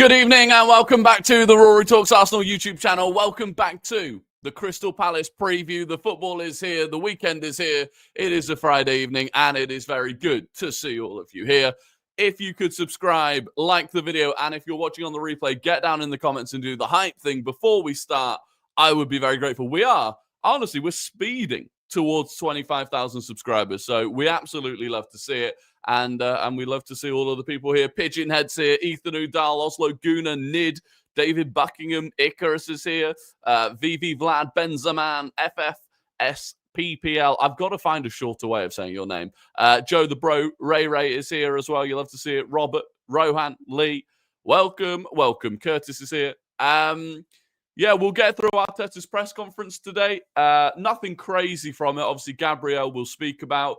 Good evening and welcome back to the Rory Talks Arsenal YouTube channel. Welcome back to the Crystal Palace preview. The football is here. The weekend is here. It is a Friday evening and it is very good to see all of you here. If you could subscribe, like the video, and if you're watching on the replay, get down in the comments and do the hype thing before we start. I would be very grateful. We're speeding towards 25,000 subscribers. So we absolutely love to see it. And we love to see all of the people here. Pigeon Heads here, Ethan Udall, Oslo Guna, Nid, David Buckingham, Icarus is here, VV Vlad, Benzaman, FFSPPL. I've got to find a shorter way of saying your name. Joe the Bro, Ray is here as well. You love to see it. Robert, Rohan, Lee, welcome. Curtis is here. Yeah, we'll get through Arteta's press conference today. Nothing crazy from it. Obviously, Gabriel will speak about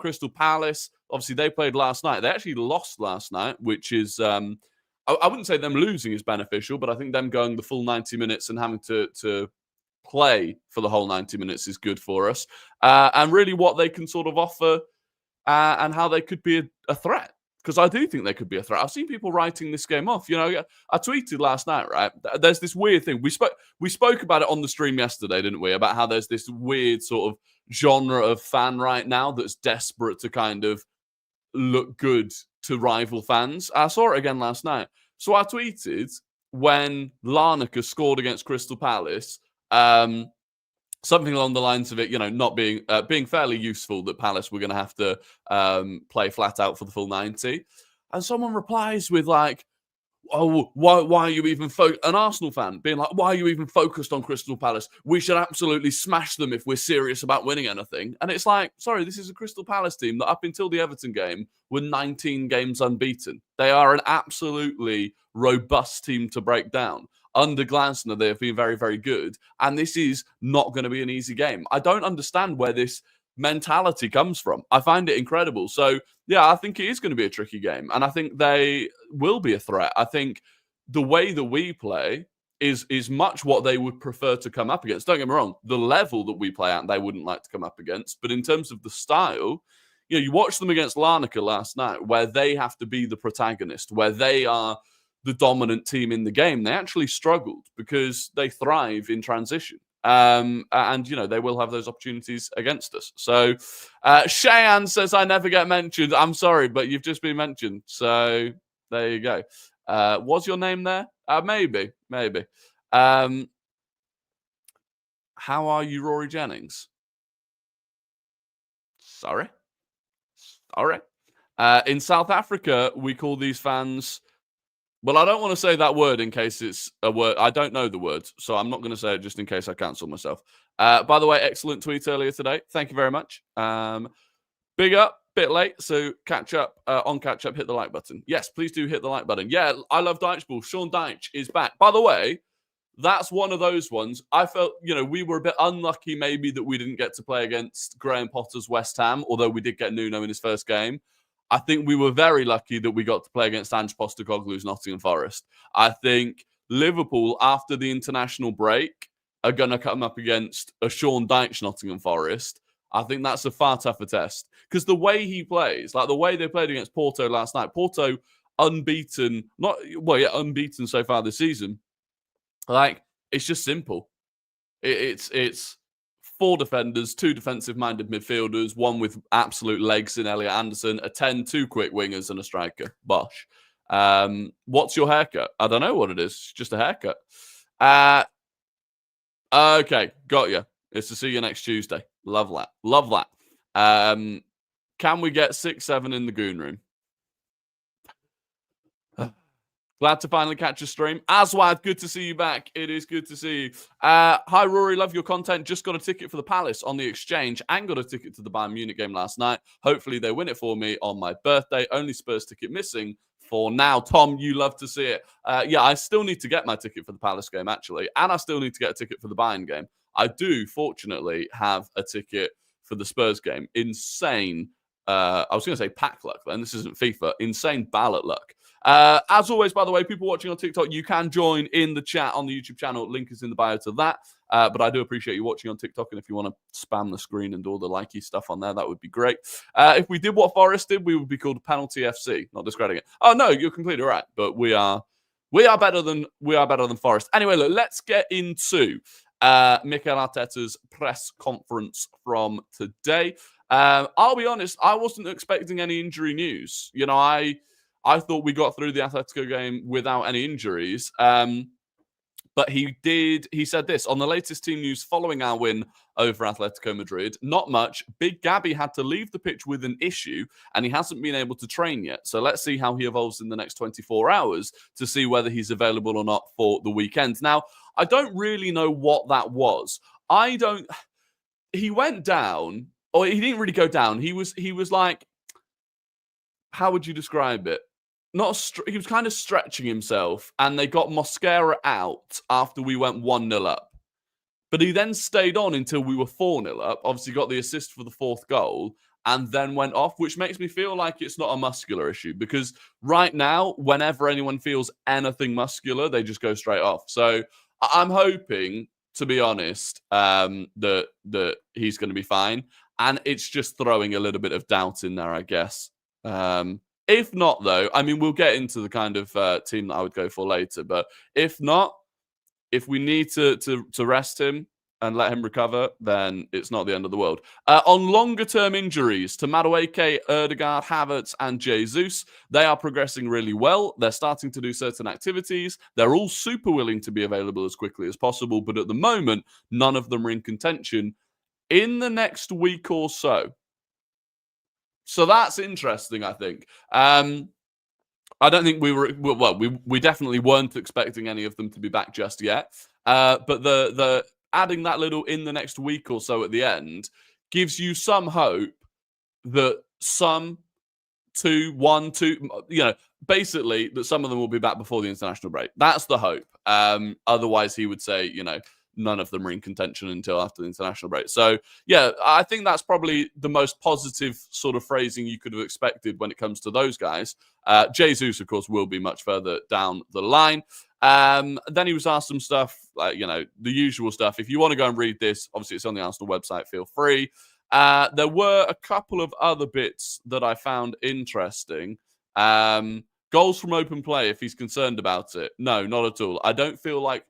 Crystal Palace. Obviously, they played last night. They actually lost last night, which is, I wouldn't say them losing is beneficial, but I think them going the full 90 minutes and having to play for the whole 90 minutes is good for us. And really what they can sort of offer and how they could be a threat. Because I do think they could be a threat. I've seen people writing this game off. You know, I tweeted last night, right? There's this weird thing. We spoke about it on the stream yesterday, didn't we? About how there's this weird sort of genre of fan right now that's desperate to kind of look good to rival fans. I saw it again last night. So I tweeted when Larnaca scored against Crystal Palace, something along the lines of it, you know, not being fairly useful that Palace were going to have to play flat out for the full 90. And someone replies with like, oh, why are you even an Arsenal fan being like, why are you even focused on Crystal Palace? We should absolutely smash them if we're serious about winning anything. And it's like, sorry, this is a Crystal Palace team that up until the Everton game were 19 games unbeaten. They are an absolutely robust team to break down. Under Glasner, they have been very, very good. And this is not going to be an easy game. I don't understand where this mentality comes from. I find it incredible. So, yeah, I think it is going to be a tricky game. And I think they will be a threat. I think the way that we play is much what they would prefer to come up against. Don't get me wrong. The level that we play at, they wouldn't like to come up against. But in terms of the style, you know, you watched them against Larnaca last night where they have to be the protagonist, where they are the dominant team in the game. They actually struggled because they thrive in transition. And, you know, they will have those opportunities against us. So, Cheyenne says, I never get mentioned. I'm sorry, but you've just been mentioned. So, there you go. Was your name there? Maybe. How are you, Rory Jennings? Sorry. In South Africa, we call these fans... Well, I don't want to say that word in case it's a word. I don't know the words, so I'm not going to say it just in case I cancel myself. By the way, excellent tweet earlier today. Thank you very much. Big up, bit late, so catch up, hit the like button. Yes, please do hit the like button. Yeah, I love Dycheball. Sean Dyche is back. By the way, that's one of those ones. I felt, you know, we were a bit unlucky maybe that we didn't get to play against Graham Potter's West Ham, although we did get Nuno in his first game. I think we were very lucky that we got to play against Ange Postecoglou's Nottingham Forest. I think Liverpool, after the international break, are going to come up against a Sean Dyche Nottingham Forest. I think that's a far tougher test. Because the way he plays, like the way they played against Porto last night, Porto unbeaten, unbeaten so far this season. Like, it's just simple. It's 4 defenders, 2 defensive-minded midfielders, 1 with absolute legs in Elliot Anderson, a 10, 2 quick wingers, and a striker. Bosh. What's your haircut? I don't know what it is. It's just a haircut. Okay, got you. It's to see you next Tuesday. Love that. Can we get 6-7 in the goon room? Glad to finally catch a stream. Aswad, good to see you back. It is good to see you. Hi, Rory. Love your content. Just got a ticket for the Palace on the exchange and got a ticket to the Bayern Munich game last night. Hopefully they win it for me on my birthday. Only Spurs ticket missing for now. Tom, you love to see it. Yeah, I still need to get my ticket for the Palace game, actually. And I still need to get a ticket for the Bayern game. I do, fortunately, have a ticket for the Spurs game. Insane. I was going to say pack luck then. This isn't FIFA. Insane ballot luck. As always, by the way, people watching on TikTok, you can join in the chat on the YouTube channel. Link is in the bio to that. But I do appreciate you watching on TikTok. And if you want to spam the screen and do all the likey stuff on there, that would be great. If we did what Forest did, we would be called Penalty FC. Not discrediting it. Oh, no, you're completely right. But we are We are better than Forest. Anyway, look, let's get into Mikel Arteta's press conference from today. I'll be honest, I wasn't expecting any injury news. You know, I thought we got through the Atletico game without any injuries. But he said this on the latest team news following our win over Atletico Madrid. Not much. Big Gabby had to leave the pitch with an issue and he hasn't been able to train yet. So let's see how he evolves in the next 24 hours to see whether he's available or not for the weekend. Now, I don't really know what that was. He went down, or he didn't really go down. He was like, how would you describe it? He was kind of stretching himself, and they got Mosquera out after we went 1-0 up. But he then stayed on until we were 4-0 up, obviously got the assist for the fourth goal, and then went off, which makes me feel like it's not a muscular issue, because right now, whenever anyone feels anything muscular, they just go straight off. So I'm hoping, to be honest, that he's going to be fine, and it's just throwing a little bit of doubt in there, I guess. If not, though, I mean, we'll get into the kind of team that I would go for later. But if not, if we need to rest him and let him recover, then it's not the end of the world. On longer-term injuries to Madueke, Ødegaard, Havertz, and Jesus, they are progressing really well. They're starting to do certain activities. They're all super willing to be available as quickly as possible. But at the moment, none of them are in contention in the next week or so. So that's interesting, I think. I don't think we definitely weren't expecting any of them to be back just yet. But the adding that little in the next week or so at the end gives you some hope that basically that some of them will be back before the international break. That's the hope. Otherwise, he would say, none of them are in contention until after the international break. So, yeah, I think that's probably the most positive sort of phrasing you could have expected when it comes to those guys. Jesus, of course, will be much further down the line. Then he was asked some stuff, like, the usual stuff. If you want to go and read this, obviously it's on the Arsenal website, feel free. There were a couple of other bits that I found interesting. Goals from open play, if he's concerned about it. No, not at all. I don't feel like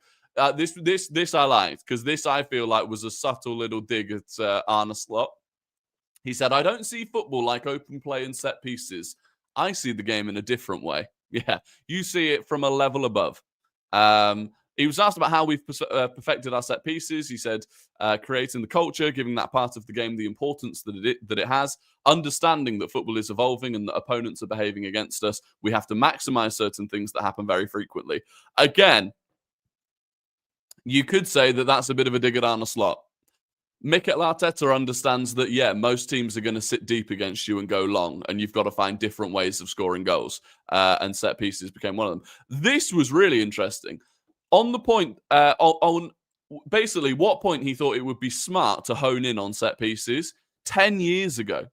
this I liked, because this I feel like was a subtle little dig at Arne Slot. He said, I don't see football like open play and set pieces. I see the game in a different way. Yeah, you see it from a level above. He was asked about how we've perfected our set pieces. He said, creating the culture, giving that part of the game the importance that it has, understanding that football is evolving and that opponents are behaving against us. We have to maximize certain things that happen very frequently. Again, you could say that that's a bit of a dig at Arne Slot. Mikel Arteta understands that, yeah, most teams are going to sit deep against you and go long, and you've got to find different ways of scoring goals, and set pieces became one of them. This was really interesting. On the point, on basically what point he thought it would be smart to hone in on set pieces 10 years ago.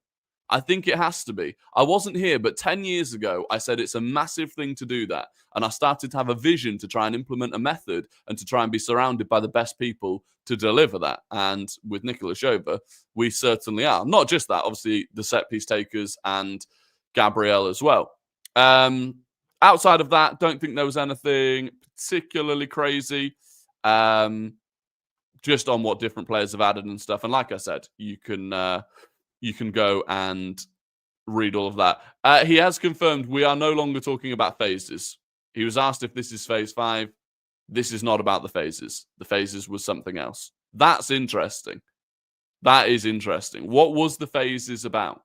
I think it has to be. I wasn't here, but 10 years ago, I said it's a massive thing to do that. And I started to have a vision to try and implement a method and to try and be surrounded by the best people to deliver that. And with Nicolas Jova, we certainly are. Not just that, obviously, the set piece takers and Gabriel as well. Outside of that, don't think there was anything particularly crazy. Just on what different players have added and stuff. And like I said, you can go and read all of that. He has confirmed we are no longer talking about phases. He was asked if this is phase 5. This is not about the phases. The phases was something else. That's interesting. That is interesting. What was the phases about?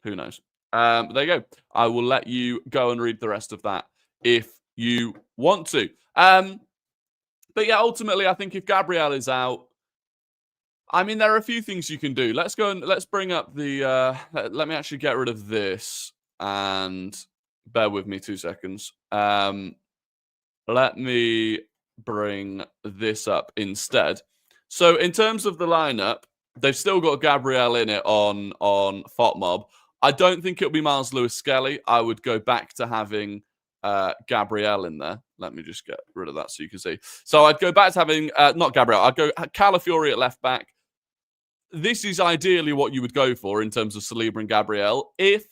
Who knows? There you go. I will let you go and read the rest of that if you want to. But yeah, ultimately, I think if Gabriel is out, I mean, there are a few things you can do. Let's go and let's bring up the... let me actually get rid of this, and bear with me 2 seconds. Let me bring this up instead. So in terms of the lineup, they've still got Gabriel in it on FOTMob. I don't think it'll be Miles Lewis-Skelly. I would go back to having Gabriel in there. Let me just get rid of that so you can see. So I'd go back to having, not Gabriel, I'd go Calafiori at left back. This is ideally what you would go for in terms of Saliba and Gabriel. If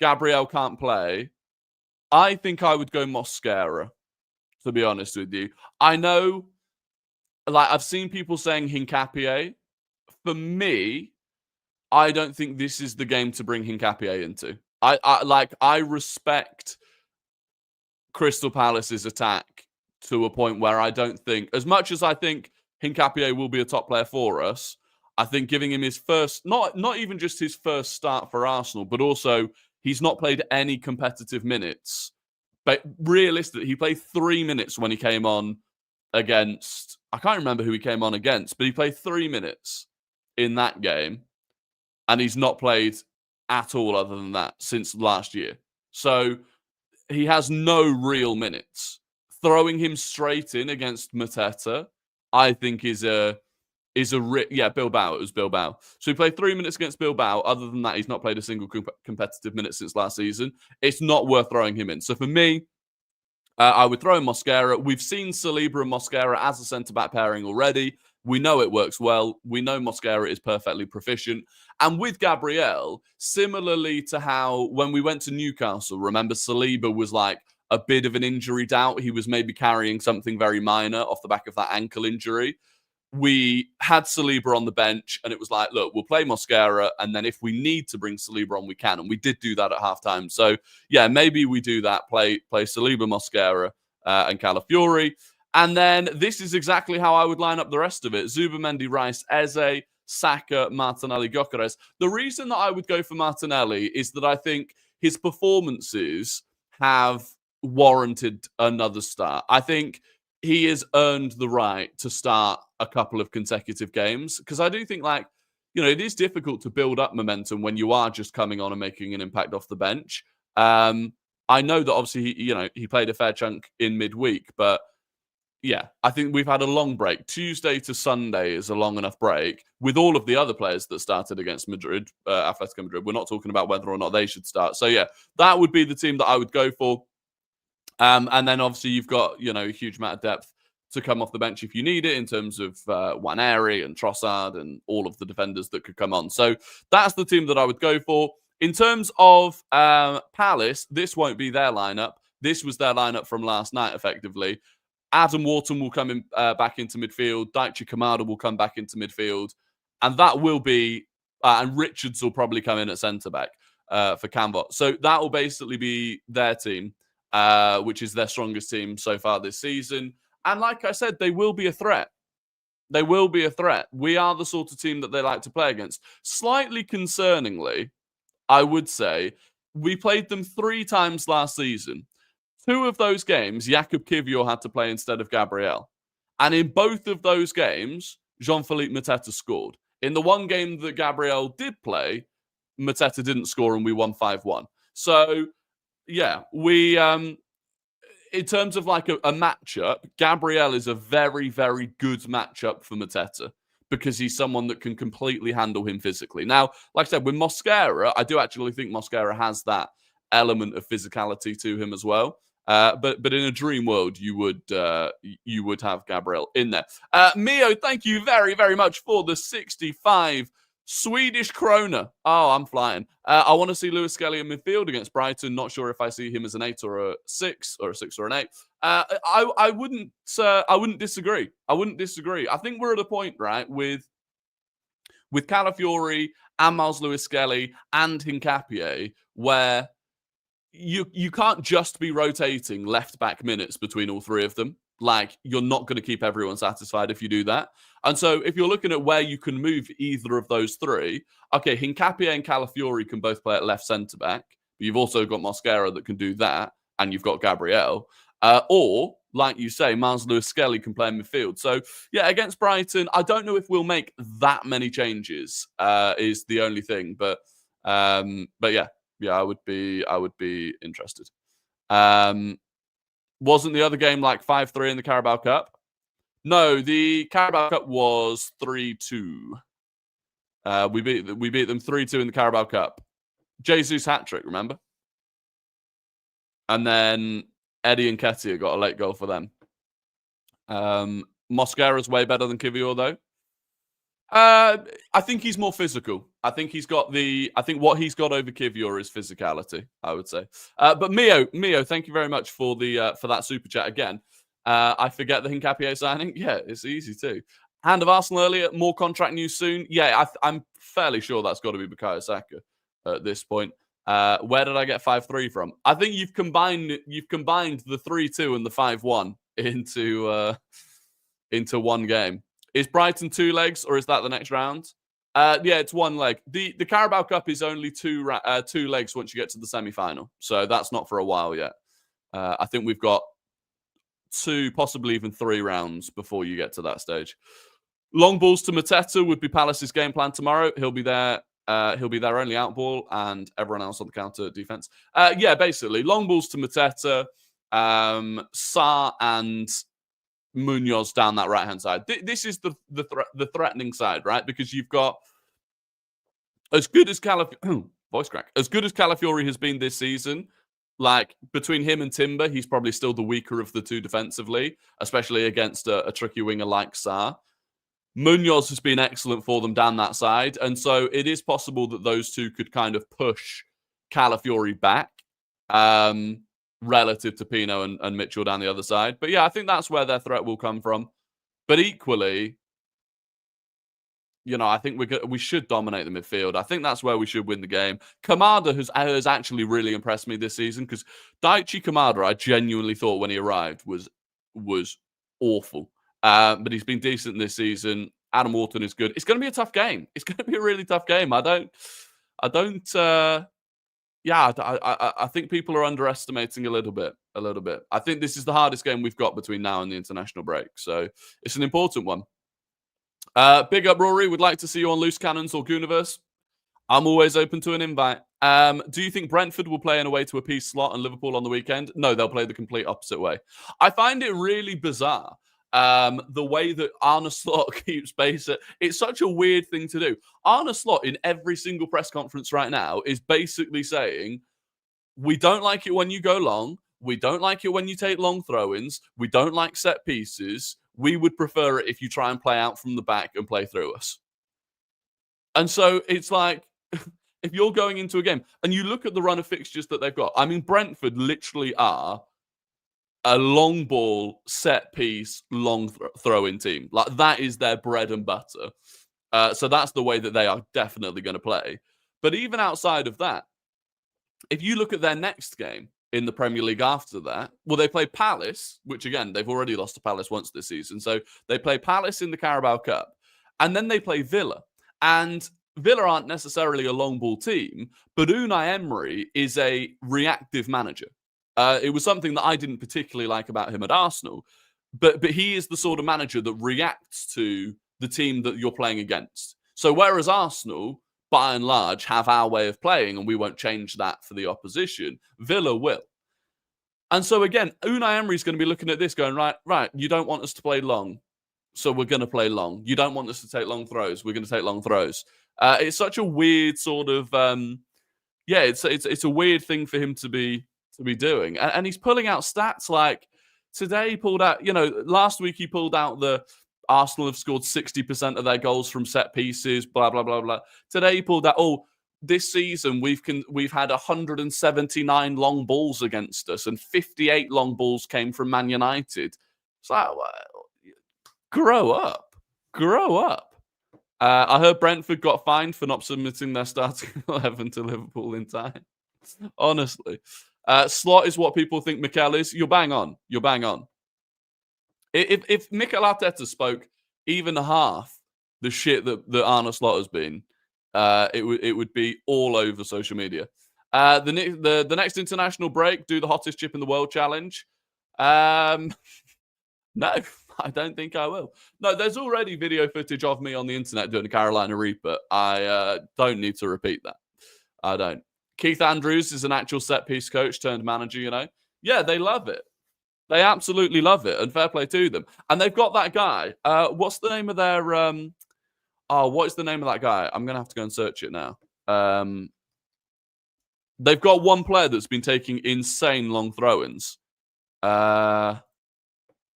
Gabriel can't play, I think I would go Mosquera, to be honest with you. I know, like, I've seen people saying Hincapie. For me, I don't think this is the game to bring Hincapie into. I respect Crystal Palace's attack to a point where I don't think, as much as I think Hincapie will be a top player for us, I think giving him his first, not even just his first start for Arsenal, but also he's not played any competitive minutes. But realistically, he played 3 minutes when he came on against, I can't remember who he came on against, but he played 3 minutes in that game. And he's not played at all other than that since last year. So he has no real minutes. Throwing him straight in against Mateta, I think is a Bilbao. It was Bilbao. So he played 3 minutes against Bilbao. Other than that, he's not played a single competitive minute since last season. It's not worth throwing him in. So for me, I would throw in Mosquera. We've seen Saliba and Mosquera as a centre-back pairing already. We know it works well. We know Mosquera is perfectly proficient. And with Gabriel, similarly to how when we went to Newcastle, remember Saliba was like a bit of an injury doubt. He was maybe carrying something very minor off the back of that ankle injury. We had Saliba on the bench and it was like, look, we'll play Mosquera. And then if we need to bring Saliba on, we can. And we did do that at halftime. So yeah, maybe we do that. Play Saliba, Mosquera and Calafiori. And then this is exactly how I would line up the rest of it. Zubimendi, Rice, Eze, Saka, Martinelli, Gyökeres. The reason that I would go for Martinelli is that I think his performances have warranted another start. I think he has earned the right to start a couple of consecutive games because I do think, like, you know, it is difficult to build up momentum when you are just coming on and making an impact off the bench. I know that obviously, he played a fair chunk in midweek, but yeah, I think we've had a long break. Tuesday to Sunday is a long enough break with all of the other players that started against Madrid, Atletico Madrid. We're not talking about whether or not they should start. So yeah, that would be the team that I would go for. And then obviously you've got, a huge amount of depth to come off the bench if you need it in terms of Waneri and Trossard and all of the defenders that could come on. So that's the team that I would go for. In terms of Palace, this won't be their lineup. This was their lineup from last night, effectively. Adam Wharton will come in back into midfield. Daichi Kamada will come back into midfield. And that will be... and Richards will probably come in at centre-back for Cambot. So that will basically be their team, which is their strongest team so far this season. And like I said, they will be a threat. They will be a threat. We are the sort of team that they like to play against. Slightly concerningly, I would say, we played them 3 times last season. 2 of those games, Jakub Kiwior had to play instead of Gabriel. And in both of those games, Jean-Philippe Mateta scored. In the one game that Gabriel did play, Mateta didn't score and we won 5-1. So, yeah, we... in terms of like a matchup, Gabriel is a very, very good matchup for Mateta because he's someone that can completely handle him physically. Now, like I said, with Mosquera, I do actually think Mosquera has that element of physicality to him as well. But in a dream world, you would have Gabriel in there. Mio, thank you very, very much for the 65 Swedish krona. Oh, I'm flying. I want to see Lewis Skelly in midfield against Brighton. Not sure if I see him as an 8 or a 6 or a 6 or an 8. I wouldn't disagree. I wouldn't disagree. I think we're at a point, right, with Calafiori and Miles Lewis Skelly and Hincapie where you can't just be rotating left back minutes between all 3 of them. Like, you're not going to keep everyone satisfied if you do that. And so if you're looking at where you can move either of those 3, okay, Hincapie and Calafiori can both play at left centre-back, but you've also got Mosquera that can do that, and you've got Gabriel. Or, like you say, Miles Lewis Skelly can play in midfield. So, yeah, against Brighton, I don't know if we'll make that many changes, is the only thing. But yeah, I would be interested. Wasn't the other game like 5-3 in the Carabao Cup? No, the Carabao Cup was 3-2. We beat them 3-2 in the Carabao Cup. Jesus hat-trick, remember? And then Eddie Hincapie got a late goal for them. Mosquera's way better than Kiwior, though. I think he's more physical. I think what he's got over Kivior is physicality, I would say. But Mio, thank you very much for that super chat again. I forget the Hincapie signing. Yeah, it's easy too. Hand of Arsenal earlier, more contract news soon. Yeah, I'm fairly sure that's got to be Bukayo Saka at this point. Where did I get 5-3 from? I think you've combined the 3-2 and the 5-1 into one game. Is Brighton 2 legs or is that the next round? Yeah, it's 1 leg. The Carabao Cup is only 2 legs once you get to the semi-final. So that's not for a while yet. I think we've got 2, possibly even 3 rounds before you get to that stage. Long balls to Mateta would be Palace's game plan tomorrow. He'll be there. He'll be their only out ball and everyone else on the counter defense. Yeah, basically long balls to Mateta, Sarr and Munoz down that right hand side. This is the threatening side, right? Because you've got as good as voice crack, as good as Calafiori has been this season. Like between him and Timber, he's probably still the weaker of the two defensively, especially against a tricky winger like Sarr. Munoz has been excellent for them down that side. And so it is possible that those two could kind of push Calafiori back relative to Pino and Mitchell down the other side. But yeah, I think that's where their threat will come from. But equally, I think we should dominate the midfield. I think that's where we should win the game. Kamada has actually really impressed me this season because Daichi Kamada, I genuinely thought when he arrived was awful. But he's been decent this season. Adam Wharton is good. It's going to be a tough game. It's going to be a really tough game. I think people are underestimating a little bit. I think this is the hardest game we've got between now and the international break. So it's an important one. Big up, Rory. Would like to see you on Loose Cannons or Gooniverse. I'm always open to an invite. Do you think Brentford will play in a way to appease Slot and Liverpool on the weekend? No, they'll play the complete opposite way. I find it really bizarre. The way that Arne Slot keeps pace. It's such a weird thing to do. Arne Slot in every single press conference right now is basically saying, we don't like it when you go long. We don't like it when you take long throw-ins. We don't like set pieces. We would prefer it if you try and play out from the back and play through us. And so it's like, if you're going into a game and you look at the run of fixtures that they've got, I mean, Brentford literally are a long ball, set piece, long throw-in team. Like, that is their bread and butter. So that's the way that they are definitely going to play. But even outside of that, if you look at their next game in the Premier League after that, well, they play Palace, which, again, they've already lost to Palace once this season. So they play Palace in the Carabao Cup, and then they play Villa. And Villa aren't necessarily a long ball team, but Unai Emery is a reactive manager. It was something that I didn't particularly like about him at Arsenal, but he is the sort of manager that reacts to the team that you're playing against. So whereas Arsenal, by and large, have our way of playing and we won't change that for the opposition, Villa will. And so again, Unai Emery's going to be looking at this going, right, you don't want us to play long, so we're going to play long. You don't want us to take long throws, we're going to take long throws. It's such a weird sort of, it's a weird thing for him to be doing. And he's pulling out stats like today he pulled out, last week he pulled out the Arsenal have scored 60% of their goals from set pieces, blah, blah, blah, blah. Today he pulled out, this season we've had 179 long balls against us and 58 long balls came from Man United. It's like, well, grow up. I heard Brentford got fined for not submitting their starting 11 to Liverpool in time. Honestly. Slot is what people think Mikel is. You're bang on. If Mikel Arteta spoke even half the shit that Arne Slot has been, it would be all over social media. The next international break, do the hottest chip in the world challenge. No, I don't think I will. No, there's already video footage of me on the internet doing a Carolina Reaper. I don't need to repeat that. I don't. Keith Andrews is an actual set-piece coach turned manager, Yeah, they love it. They absolutely love it, and fair play to them. And they've got that guy. What's the name of their... what is the name of that guy? I'm going to have to go and search it now. They've got one player that's been taking insane long throw-ins. What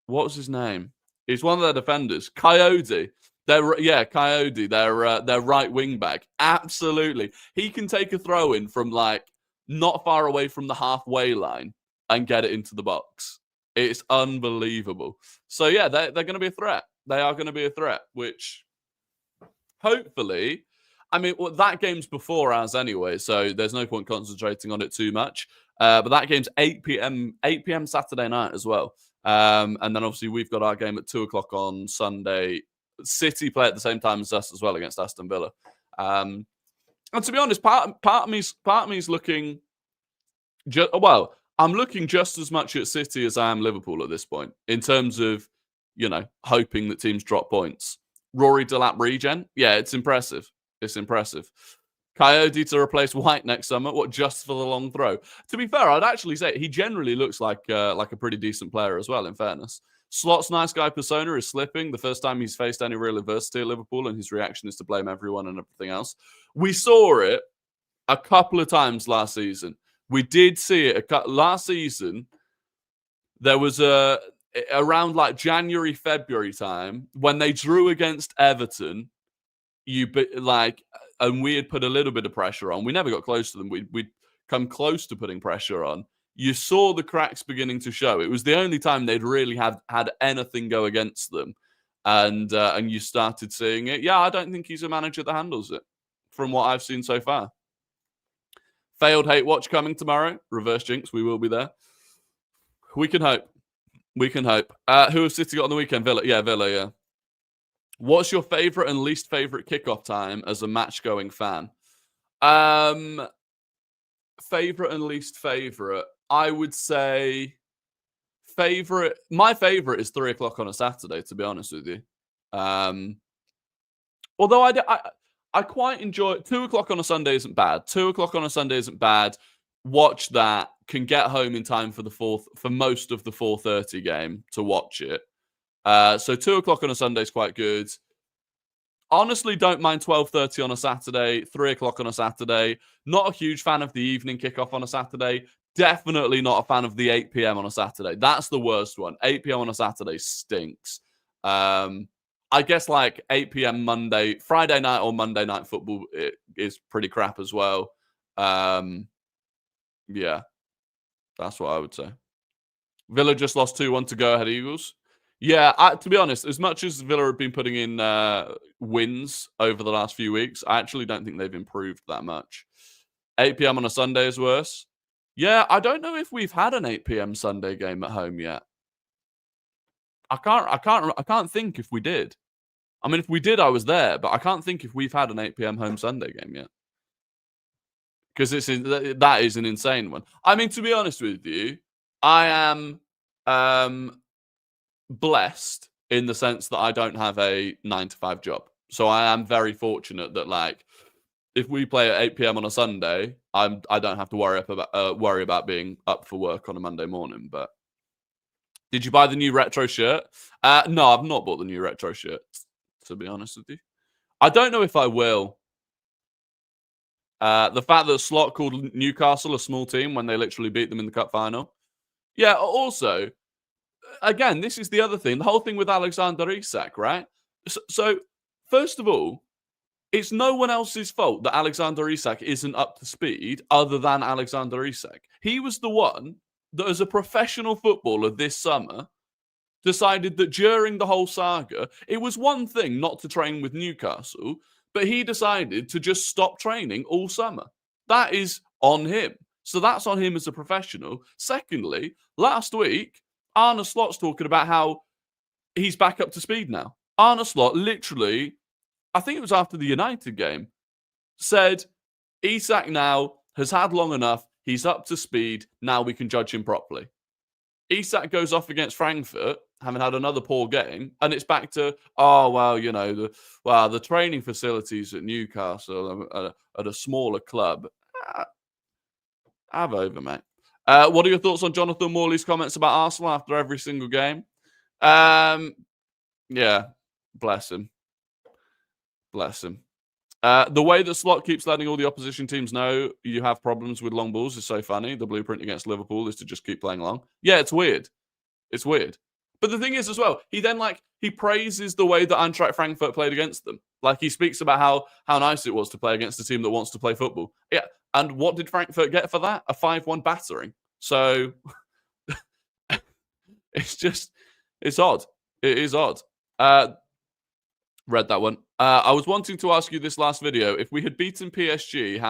was his name? He's one of their defenders. Coyote. Coyote, their right wing back. Absolutely. He can take a throw in from like not far away from the halfway line and get it into the box. It's unbelievable. So yeah, they're going to be a threat. They are going to be a threat, which hopefully, I mean, well, that game's before ours anyway, so there's no point concentrating on it too much. But that game's 8 p.m. Saturday night as well. And then obviously we've got our game at 2 o'clock on Sunday. City play at the same time as us as well against Aston Villa. And to be honest, part of me's looking. I'm looking just as much at City as I am Liverpool at this point in terms of, hoping that teams drop points. Rory Delap regen, yeah, it's impressive. It's impressive. Coyote to replace White next summer. What, just for the long throw? To be fair, I'd actually say he generally looks like a pretty decent player as well, in fairness. Slot's nice guy persona is slipping. The first time he's faced any real adversity at Liverpool, and his reaction is to blame everyone and everything else. We saw it a couple of times last season. We did see it last season. There was around like January, February time when they drew against Everton. And we had put a little bit of pressure on. We never got close to them. We'd come close to putting pressure on. You saw the cracks beginning to show. It was the only time they'd really had anything go against them. And you started seeing it. Yeah, I don't think he's a manager that handles it from what I've seen so far. Failed hate watch coming tomorrow. Reverse jinx. We will be there. We can hope. We can hope. Who have City got on the weekend? Villa. Yeah, Villa, yeah. What's your favourite and least favourite kickoff time as a match-going fan? Favourite and least favourite. I would say favourite. My favourite is 3 o'clock on a Saturday, to be honest with you. Although I quite enjoy 2 o'clock on a Sunday isn't bad. 2 o'clock on a Sunday isn't bad. Watch that. Can get home in time for most of the 4:30 game to watch it. So 2 o'clock on a Sunday is quite good. Honestly, don't mind 12:30 on a Saturday, 3 o'clock on a Saturday. Not a huge fan of the evening kickoff on a Saturday. Definitely not a fan of the 8 p.m. on a Saturday. That's the worst one. 8 p.m. on a Saturday stinks. I guess like 8 p.m. Friday night or Monday night football is pretty crap as well. Yeah, that's what I would say. Villa just lost 2-1 to go ahead Eagles. Yeah, to be honest, as much as Villa have been putting in wins over the last few weeks, I actually don't think they've improved that much. 8 p.m. on a Sunday is worse. Yeah, I don't know if we've had an 8 p.m. Sunday game at home yet. I can't think if we did. I mean, if we did, I was there, but I can't think if we've had an 8 p.m. home Sunday game yet. Because that is an insane one. I mean, to be honest with you, I am blessed in the sense that I don't have a 9-to-5 job. So I am very fortunate that, like, if we play at 8 p.m. on a Sunday, I don't have to worry about being up for work on a Monday morning. But did you buy the new retro shirt? No, I've not bought the new retro shirt, to be honest with you. I don't know if I will. The fact that Slot called Newcastle a small team when they literally beat them in the cup final. Yeah, also, again, this is the other thing. The whole thing with Alexander Isak, right? So first of all, it's no one else's fault that Alexander Isak isn't up to speed other than Alexander Isak. He was the one that, as a professional footballer this summer, decided that during the whole saga, it was one thing not to train with Newcastle, but he decided to just stop training all summer. That is on him. So that's on him as a professional. Secondly, last week, Arne Slot's talking about how he's back up to speed now. Arne Slot literally, I think it was after the United game, said, Isak now has had long enough. He's up to speed. Now we can judge him properly. Isak goes off against Frankfurt, having had another poor game, and it's back to, the training facilities at Newcastle at a smaller club. Have over, mate. What are your thoughts on Jonathan Morley's comments about Arsenal after every single game? Yeah, bless him. Bless him. The way that Slot keeps letting all the opposition teams know you have problems with long balls is so funny. The blueprint against Liverpool is to just keep playing long. Yeah, it's weird. It's weird. But the thing is as well, he then he praises the way that Eintracht Frankfurt played against them. Like he speaks about how nice it was to play against a team that wants to play football. Yeah. And what did Frankfurt get for that? A 5-1 battering. So it's odd. It is odd. Read that one. I was wanting to ask you this last video. If we had beaten PSG,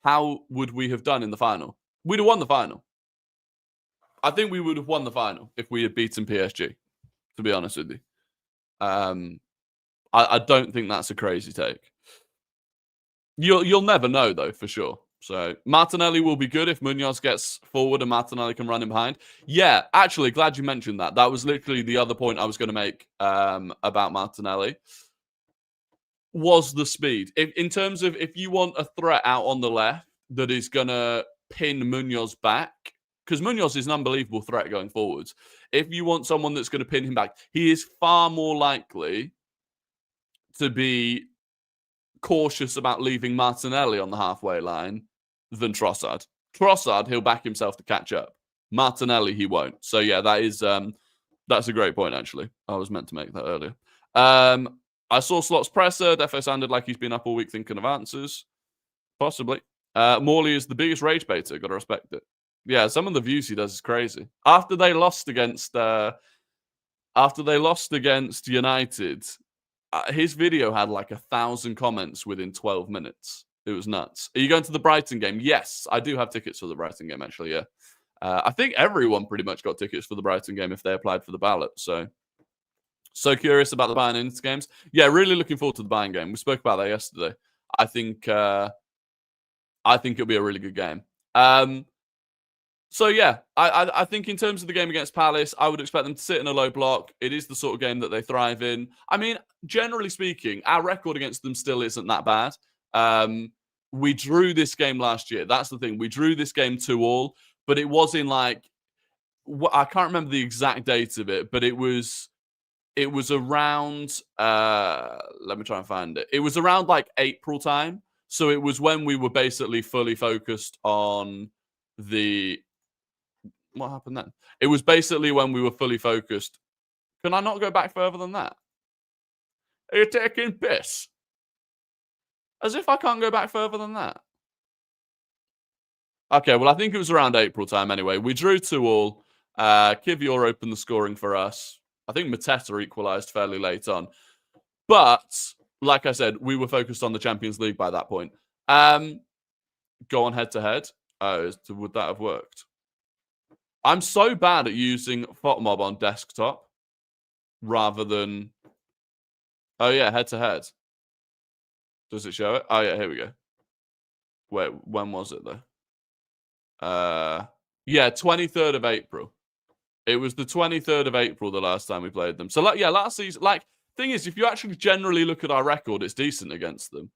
how would we have done in the final? We'd have won the final. I think we would have won the final if we had beaten PSG, to be honest with you. I don't think that's a crazy take. You'll never know, though, for sure. So Martinelli will be good if Munoz gets forward and Martinelli can run him behind. Yeah, actually, glad you mentioned that. That was literally the other point I was going to make about Martinelli. Was the speed. In terms of if you want a threat out on the left that is going to pin Munoz back, because Munoz is an unbelievable threat going forwards. If you want someone that's going to pin him back, he is far more likely to be cautious about leaving Martinelli on the halfway line than Trossard. Trossard, he'll back himself to catch up. Martinelli, he won't. So yeah, that's a great point, actually. I was meant to make that earlier. I saw Slot's presser. Defo sounded like he's been up all week thinking of answers. Possibly. Morley is the biggest rage baiter. Got to respect it. Yeah, some of the views he does is crazy. After they lost against United, his video had 1,000 comments within 12 minutes. It was nuts. Are you going to the Brighton game? Yes, I do have tickets for the Brighton game, actually, yeah. I think everyone pretty much got tickets for the Brighton game if they applied for the ballot. So curious about the Bayern Inter games. Yeah, really looking forward to the Bayern game. We spoke about that yesterday. I think it'll be a really good game. So yeah, I think in terms of the game against Palace, I would expect them to sit in a low block. It is the sort of game that they thrive in. I mean, generally speaking, our record against them still isn't that bad. We drew this game last year. That's the thing. We drew this game 2-2, but it was in I can't remember the exact date of it, but it was around, let me try and find it. It was around April time. So it was when we were basically fully focused on what happened then? It was basically when we were fully focused. Can I not go back further than that? Are you taking piss? As if I can't go back further than that. Okay, well, I think it was around April time anyway. We drew 2-2. Kivior opened the scoring for us. I think Mateta equalised fairly late on. But, like I said, we were focused on the Champions League by that point. Go on head-to-head. Oh, would that have worked? I'm so bad at using FOTMob on desktop rather than... Oh, yeah, head-to-head. Does it show it? Oh, yeah, here we go. Wait, when was it, though? Yeah, 23rd of April. It was the 23rd of April the last time we played them. So, last season... thing is, if you actually generally look at our record, it's decent against them.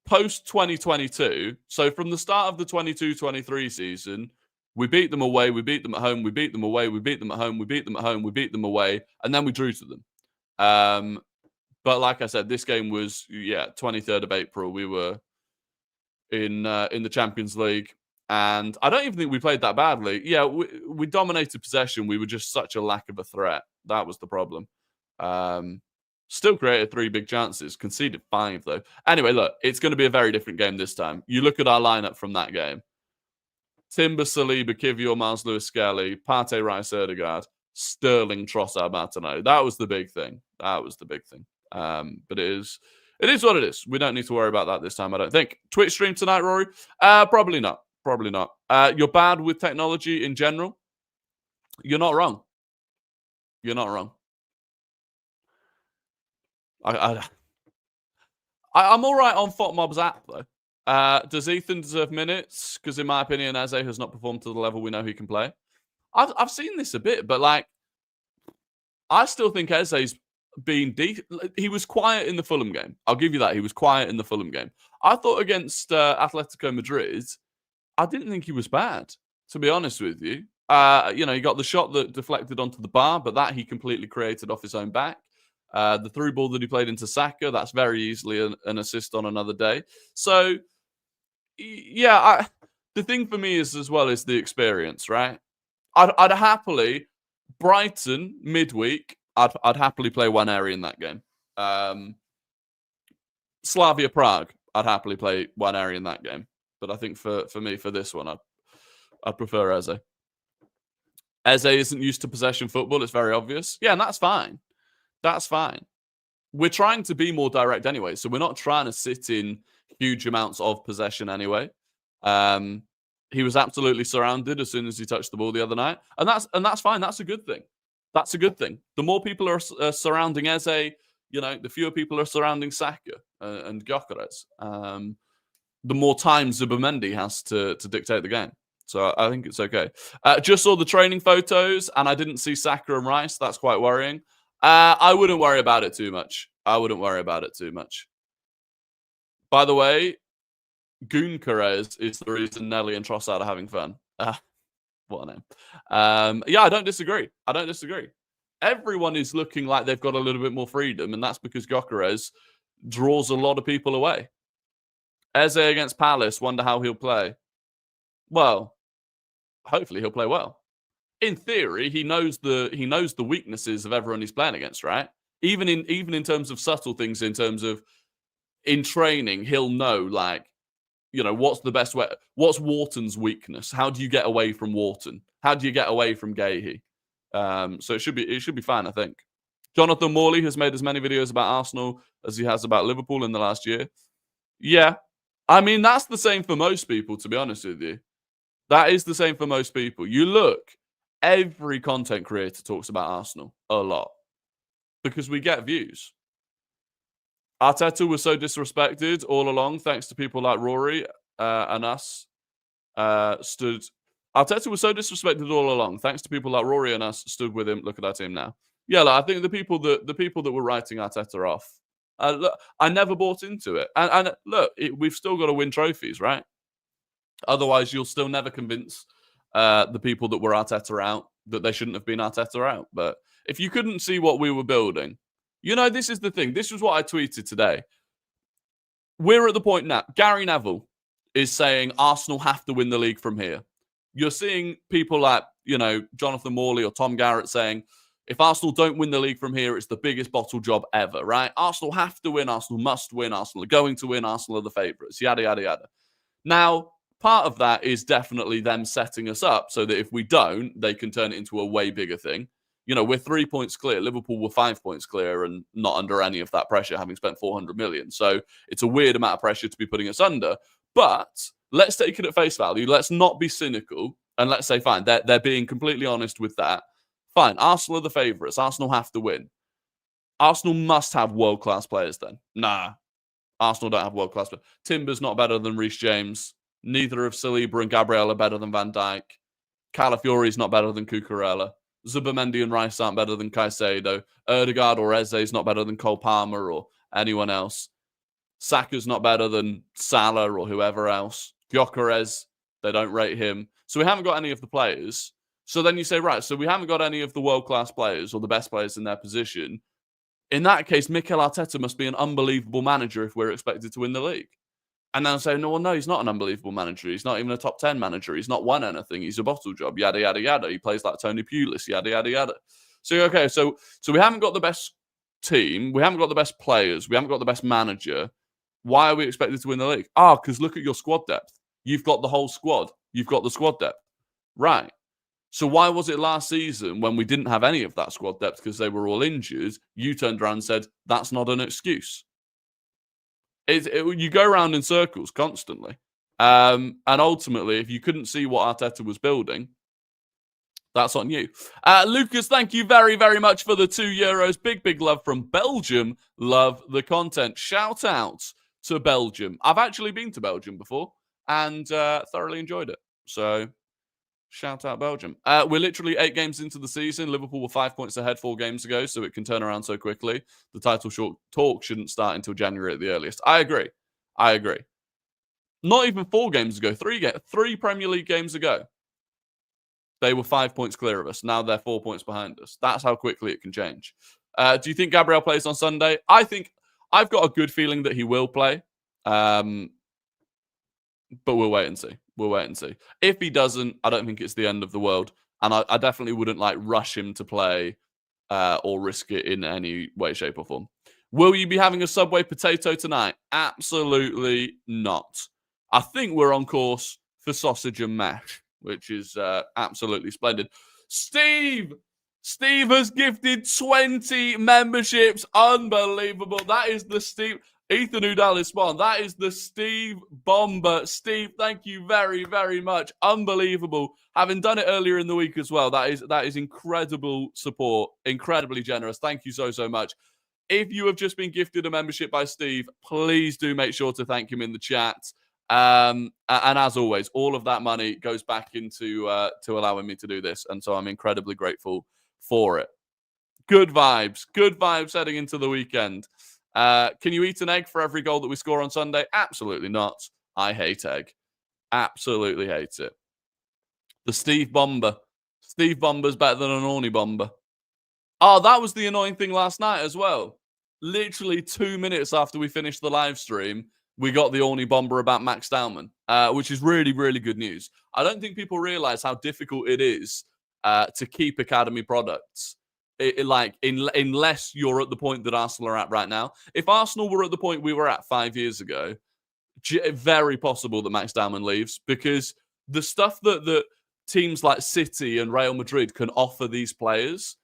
Post 2022, so from the start of the 22-23 season, we beat them away, we beat them at home, we beat them away, we beat them at home, we beat them at home, we beat them away, and then we drew to them. But like I said, this game was 23rd of April. We were in the Champions League, and I don't even think we played that badly. Yeah, we dominated possession. We were just such a lack of a threat. That was the problem. Still created 3 big chances, conceded 5 though. Anyway, look, it's going to be a very different game this time. You look at our lineup from that game. Timber, Saliba, Kivior, Miles Lewis, Skelly, Partey, Rice, Erdegaard, Sterling, Trossard, Martinelli. That was the big thing. But it is what it is. We don't need to worry about that this time, I don't think. Twitch stream tonight, Rory? Probably not. You're bad with technology in general. You're not wrong. I'm all right on FOTMob's app, though. Does Ethan deserve minutes? Because in my opinion, Eze has not performed to the level we know he can play. I've seen this a bit, but I still think Eze's been he was quiet in the Fulham game. I'll give you that. He was quiet in the Fulham game. I thought against Atletico Madrid, I didn't think he was bad, to be honest with you. He got the shot that deflected onto the bar, but that he completely created off his own back. The through ball that he played into Saka, that's very easily an assist on another day. So, yeah, the thing for me is as well is the experience, right? I'd happily, Brighton, midweek, I'd happily play Waneri in that game. Slavia Prague, I'd happily play Waneri in that game. But I think for me, for this one, I'd prefer Eze. Eze isn't used to possession football. It's very obvious. Yeah, and that's fine. That's fine. We're trying to be more direct anyway, so we're not trying to sit in huge amounts of possession anyway. He was absolutely surrounded as soon as he touched the ball the other night, and that's fine. That's a good thing. That's a good thing. The more people are surrounding Eze, the fewer people are surrounding Saka and Gyökeres. The more time Zubimendi has to dictate the game. So I think it's okay. Just saw the training photos, and I didn't see Saka and Rice. That's quite worrying. I wouldn't worry about it too much. By the way, Gyökeres is the reason Nelly and Trossard are having fun. What a name. Yeah, I don't disagree. Everyone is looking like they've got a little bit more freedom, and that's because Gyökeres draws a lot of people away. Eze against Palace, wonder how he'll play. Well, hopefully he'll play well. In theory, he knows the weaknesses of everyone he's playing against, right? Even in terms of subtle things, in terms of in training, he'll know what's the best way. What's Wharton's weakness? How do you get away from Wharton? How do you get away from Gahey? So it should be fine, I think. Jonathan Morley has made as many videos about Arsenal as he has about Liverpool in the last year. Yeah, I mean that's the same for most people, to be honest with you. That is the same for most people. You look, every content creator talks about Arsenal a lot because we get views. Arteta was so disrespected all along, thanks to people like Rory and us. Arteta was so disrespected all along, thanks to people like Rory and us stood with him. Look at our team now. Yeah, I think the people that were writing Arteta off, look, I never bought into it. And look, we've still got to win trophies, right? Otherwise, you'll still never convince the people that were Arteta out that they shouldn't have been Arteta out. But if you couldn't see what we were building, this is the thing. This is what I tweeted today. We're at the point now. Gary Neville is saying Arsenal have to win the league from here. You're seeing people like, Jonathan Morley or Tom Garrett saying, if Arsenal don't win the league from here, it's the biggest bottle job ever, right? Arsenal have to win. Arsenal must win. Arsenal are going to win. Arsenal are the favourites. Yada, yada, yada. Now, part of that is definitely them setting us up so that if we don't, they can turn it into a way bigger thing. We're 3 points clear. Liverpool were 5 points clear and not under any of that pressure, having spent 400 million. So it's a weird amount of pressure to be putting us under. But let's take it at face value. Let's not be cynical. And let's say, fine, they're being completely honest with that. Fine, Arsenal are the favourites. Arsenal have to win. Arsenal must have world-class players then. Nah, Arsenal don't have world-class players. Timber's not better than Reece James. Neither of Saliba and Gabriel are better than Van Dijk. Calafiori's not better than Cucurella. Zubimendi and Rice aren't better than Caicedo. Ødegaard or Eze is not better than Cole Palmer or anyone else. Saka's not better than Salah or whoever else. Gyökeres, they don't rate him. So we haven't got any of the players. So then you say, right, so we haven't got any of the world-class players or the best players in their position. In that case, Mikel Arteta must be an unbelievable manager if we're expected to win the league. And then I'll say, no, he's not an unbelievable manager. He's not even a top 10 manager. He's not won anything. He's a bottle job, yada, yada, yada. He plays like Tony Pulis, yada, yada, yada. So, okay, so we haven't got the best team. We haven't got the best players. We haven't got the best manager. Why are we expected to win the league? Because look at your squad depth. You've got the whole squad. You've got the squad depth. Right. So why was it last season when we didn't have any of that squad depth because they were all injured, you turned around and said, that's not an excuse? You go around in circles constantly. And ultimately, if you couldn't see what Arteta was building, that's on you. Lucas, thank you very, very much for the €2. Big, big love from Belgium. Love the content. Shout out to Belgium. I've actually been to Belgium before and thoroughly enjoyed it. So shout out Belgium. We're literally 8 games into the season. Liverpool were 5 points ahead 4 games ago, so it can turn around so quickly. The title talk shouldn't start until January at the earliest. I agree. Not even 4 games ago. 3 Premier League games ago. They were 5 points clear of us. Now they're 4 points behind us. That's how quickly it can change. Do you think Gabriel plays on Sunday? I think I've got a good feeling that he will play. But we'll wait and see. If he doesn't, I don't think it's the end of the world. And I definitely wouldn't like rush him to play or risk it in any way, shape, or form. Will you be having a Subway potato tonight? Absolutely not. I think we're on course for sausage and mash, which is absolutely splendid. Steve has gifted 20 memberships. Unbelievable. That is the Steve. Ethan Udall is spawned. That is the Steve Bomber. Steve, thank you very, very much. Unbelievable. Having done it earlier in the week as well, that is incredible support. Incredibly generous. Thank you so, so much. If you have just been gifted a membership by Steve, please do make sure to thank him in the chat. And as always, all of that money goes back into to allowing me to do this. And so I'm incredibly grateful for it. Good vibes heading into the weekend. Can you eat an egg for every goal that we score on Sunday? Absolutely not. I hate egg. Absolutely hate it. The Steve Bomber. Steve Bomber's better than an Orny Bomber. Oh, that was the annoying thing last night as well. Literally 2 minutes after we finished the live stream, we got the Orny Bomber about Max Dowman, which is really, really good news. I don't think people realize how difficult it is to keep academy products. Unless you're at the point that Arsenal are at right now. If Arsenal were at the point we were at 5 years ago, very possible that Max Dowman leaves, because the stuff that teams like City and Real Madrid can offer these players,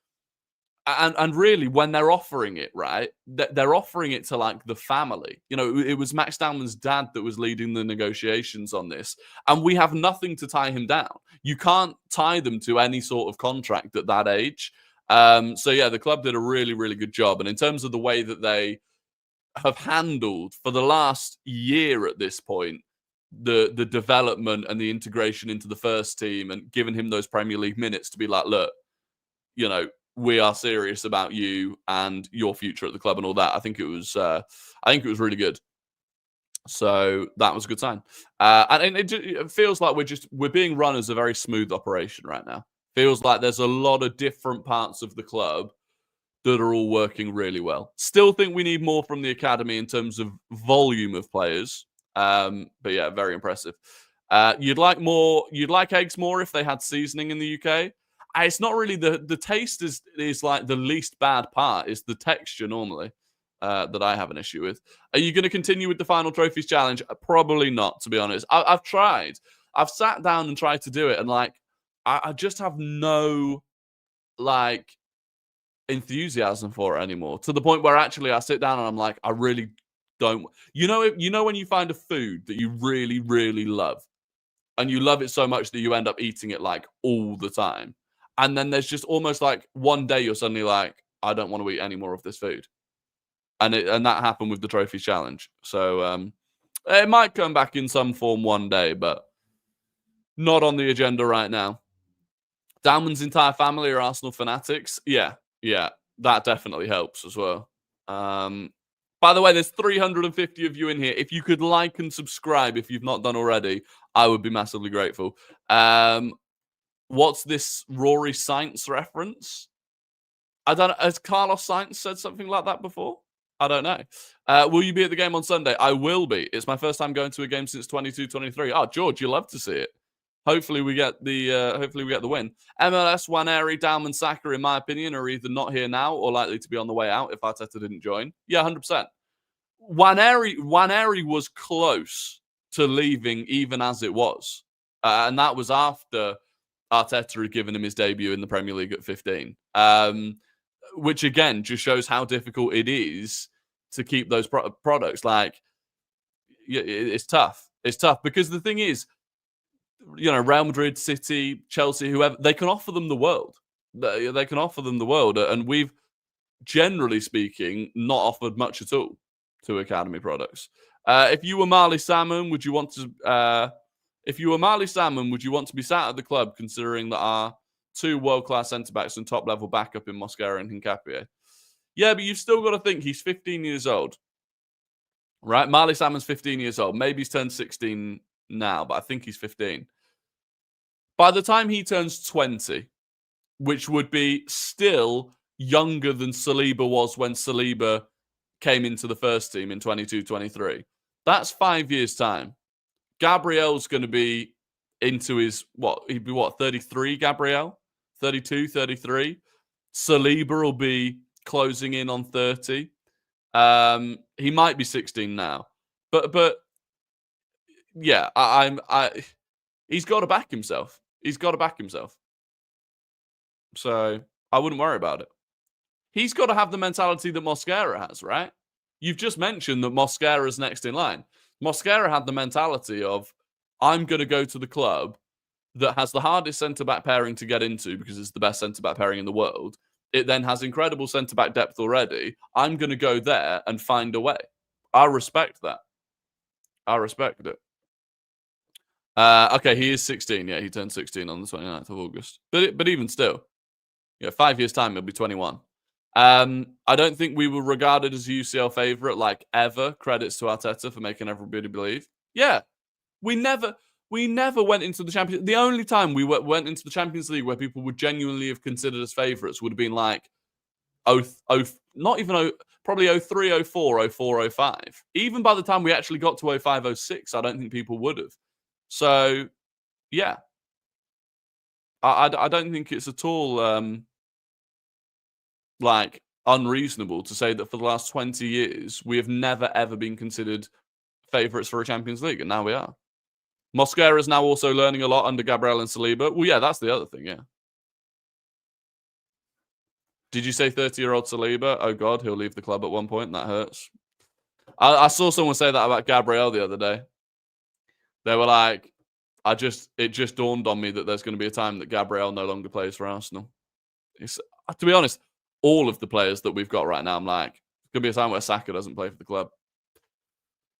and really when they're offering it, right, they're offering it to like the family. You know, it was Max Dowman's dad that was leading the negotiations on this, and we have nothing to tie him down. You can't tie them to any sort of contract at that age. So yeah, the club did a really, really good job. And in terms of the way that they have handled for the last year at this point, the development and the integration into the first team, and giving him those Premier League minutes to be like, look, you know, we are serious about you and your future at the club and all that. I think it was really good. So that was a good sign. And it feels like we're being run as a very smooth operation right now. Feels like there's a lot of different parts of the club that are all working really well. Still think we need more from the academy in terms of volume of players. But yeah, very impressive. You'd like eggs more if they had seasoning in the UK? It's not really the taste is like the least bad part. It's the texture normally that I have an issue with. Are you going to continue with the Final Trophies Challenge? Probably not, to be honest. I've tried. I've sat down and tried to do it, and like I just have no like enthusiasm for it anymore, to the point where actually I sit down and I'm like, I really don't. You know when you find a food that you really, really love, and you love it so much that you end up eating it like all the time, and then there's just almost like one day you're suddenly like, I don't want to eat any more of this food, and that happened with the Trophies Challenge. So it might come back in some form one day, but not on the agenda right now. Dowman's entire family are Arsenal fanatics. Yeah, that definitely helps as well. By the way, there's 350 of you in here. If you could like and subscribe if you've not done already, I would be massively grateful. What's this Rory Sainz reference? I don't know. Has Carlos Sainz said something like that before? I don't know. Will you be at the game on Sunday? I will be. It's my first time going to a game since 22-23. Oh, George, you'll love to see it. Hopefully we get the win. MLS, Nwaneri, Dowman, Saka, in my opinion, are either not here now or likely to be on the way out if Arteta didn't join. Yeah, 100%. Nwaneri was close to leaving even as it was. And that was after Arteta had given him his debut in the Premier League at 15. Which, again, just shows how difficult it is to keep those products. Like, it's tough. It's tough because the thing is, you know, Real Madrid, City, Chelsea, whoever, they can offer them the world. They can offer them the world. And we've, generally speaking, not offered much at all to academy products. If you were Marley Salmon, would you want to be sat at the club, considering that our two world-class centre-backs and top-level backup in Mosquera and Hincapie? Yeah, but you've still got to think he's 15 years old. Right? Marley Salmon's 15 years old. Maybe he's turned 16 now, but I think he's 15. By the time he turns 20, which would be still younger than Saliba was when Saliba came into the first team in 22-23, that's 5 years' time. Gabriel's going to be into his, he'd be 33, Gabriel? 32, 33. Saliba will be closing in on 30. He might be 16 now. But yeah, he's got to back himself. He's got to back himself. So I wouldn't worry about it. He's got to have the mentality that Mosquera has, right? You've just mentioned that Mosquera's next in line. Mosquera had the mentality of, I'm going to go to the club that has the hardest centre-back pairing to get into because it's the best centre-back pairing in the world. It then has incredible centre-back depth already. I'm going to go there and find a way. I respect that. I respect it. Okay, he is 16. Yeah, he turned 16 on the 29th of August. But even still, 5 years' time, he'll be 21. I don't think we were regarded as a UCL favourite, like, ever. Credits to Arteta for making everybody believe. Yeah, we never went into the Champions League. The only time we went into the Champions League where people would genuinely have considered us favourites would have been like, probably 03, 04, 04, 05. Even by the time we actually got to 05, 06, I don't think people would have. So, yeah. I don't think it's at all unreasonable to say that for the last 20 years, we have never, ever been considered favourites for a Champions League, and now we are. Mosquera is now also learning a lot under Gabriel and Saliba. Well, yeah, that's the other thing, yeah. Did you say 30-year-old Saliba? Oh, God, he'll leave the club at one point. That hurts. I saw someone say that about Gabriel the other day. They were like, it just dawned on me that there's going to be a time that Gabriel no longer plays for Arsenal. To be honest, all of the players that we've got right now, I'm like, it's going to be a time where Saka doesn't play for the club.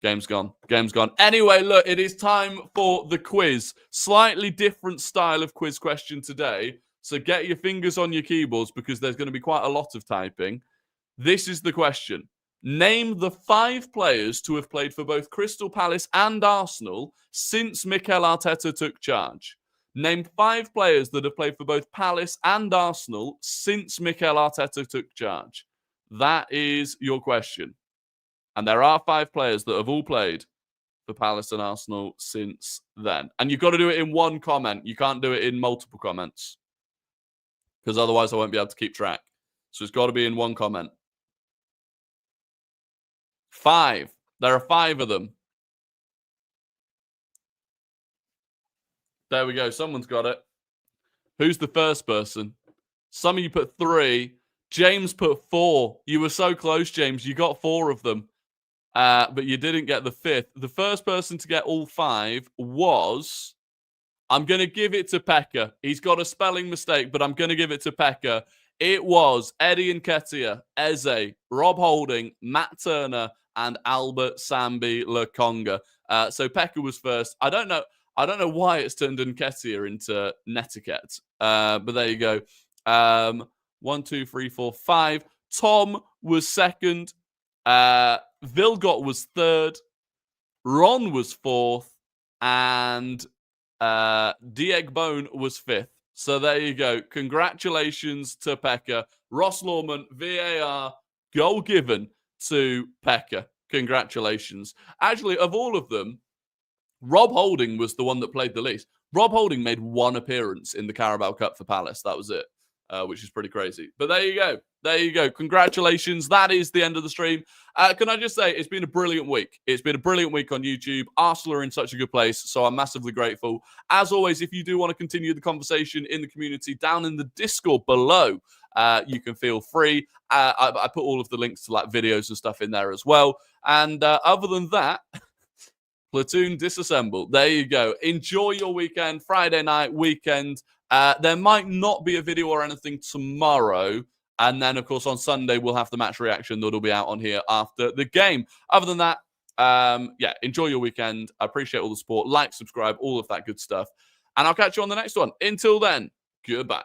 Game's gone. Game's gone. Anyway, look, it is time for the quiz. Slightly different style of quiz question today. So get your fingers on your keyboards because there's going to be quite a lot of typing. This is the question. Name the 5 players to have played for both Crystal Palace and Arsenal since Mikel Arteta took charge. Name 5 players that have played for both Palace and Arsenal since Mikel Arteta took charge. That is your question. And there are 5 players that have all played for Palace and Arsenal since then. And you've got to do it in one comment. You can't do it in multiple comments. Because otherwise I won't be able to keep track. So it's got to be in one comment. 5. There are 5 of them. There we go. Someone's got it. Who's the first person? Some of you put 3. James put 4. You were so close, James. You got 4 of them. But you didn't get the 5th. The first person to get all 5 was... I'm going to give it to Pekka. He's got a spelling mistake, but I'm going to give it to Pekka. It was Eddie Nketiah, Eze, Rob Holding, Matt Turner, and Albert Sambi Lokonga. So Pekka was first. I don't know why it's turned Nketiah into Netiquette. But there you go. 1, 2, 3, 4, 5. Tom was second. Vilgot was third. Ron was fourth. And Dieg Bone was 5th. So there you go. Congratulations to Pekka. Ross Lawman, VAR, goal given to Pekka. Congratulations. Actually, of all of them, Rob Holding was the one that played the least. Rob Holding made 1 appearance in the Carabao Cup for Palace. That was it, which is pretty crazy. But there you go. There you go. Congratulations. That is the end of the stream. Can I just say, it's been a brilliant week. It's been a brilliant week on YouTube. Arsenal are in such a good place, so I'm massively grateful. As always, if you do want to continue the conversation in the community, down in the Discord below, you can feel free. I put all of the links to videos and stuff in there as well. And other than that, Platoon disassemble. There you go. Enjoy your weekend, Friday night, weekend. There might not be a video or anything tomorrow. And then, of course, on Sunday, we'll have the match reaction that'll be out on here after the game. Other than that, enjoy your weekend. I appreciate all the support. Like, subscribe, all of that good stuff. And I'll catch you on the next one. Until then, goodbye.